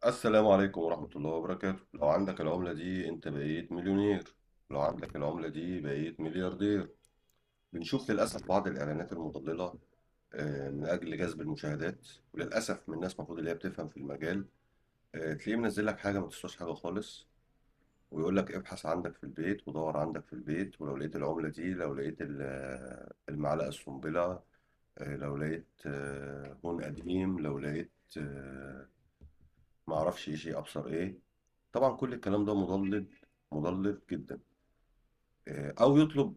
السلام عليكم ورحمة الله وبركاته. لو عندك العملة دي انت بقيت مليونير. لو عندك العملة دي بقيت ملياردير. بنشوف للأسف بعض الإعلانات المضللة من أجل جذب المشاهدات، وللأسف من الناس المفروض اللي هي بتفهم في المجال. تلاقيه منزل لك حاجة ما تسواش حاجة خالص، ويقول لك ابحث عندك في البيت ودور عندك في البيت، ولو لقيت العملة دي، لو لقيت المعلقة السنبلة، لو لقيت هون قديم، لو لقيت معرفش ايه شيء أبصر ايه. طبعا كل الكلام ده مضلل، مضلل جدا. او يطلب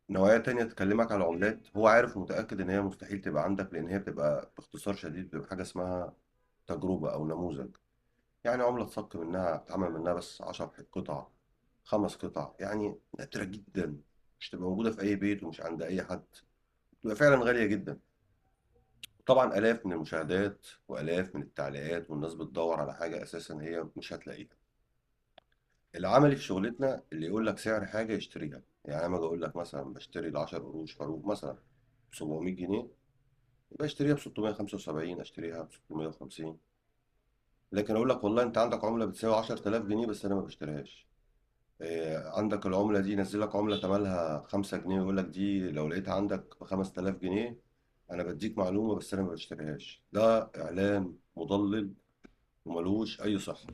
نوعية تانية تكلمك على عملات هو عارف ومتأكد ان هي مستحيل تبقى عندك، لان هي بتبقى باختصار شديد بتبقى حاجة اسمها تجربة او نموذج. يعني عملة تصك منها اتعمل منها بس 10 قطع، 5 قطع، يعني نادرة جدا، مش تبقى موجودة في اي بيت ومش عند اي حد، بتبقى فعلا غالية جدا. طبعا آلاف من المشاهدات وآلاف من التعليقات، والناس بتدور على حاجة أساسا هي مش هتلاقيها. العملي في شغلتنا اللي يقول لك سعر حاجه يشتريها. يعني انا باجي اقول لك مثلا بشتري ال 10 قروش خروف مثلا ب 700 جنيه، يبقى اشتريها ب 675، اشتريها ب 650. لكن اقول لك والله انت عندك عمله بتساوي 10000 جنيه بس انا ما بشتريهاش. عندك العمله دي، ينزل لك عمله ثمنها 5 جنيه ويقول لك دي لو لقيتها عندك ب 5000 جنيه، انا بديك معلومه بس انا ما بشتريهاش. ده اعلان مضلل وملوش اي صحه.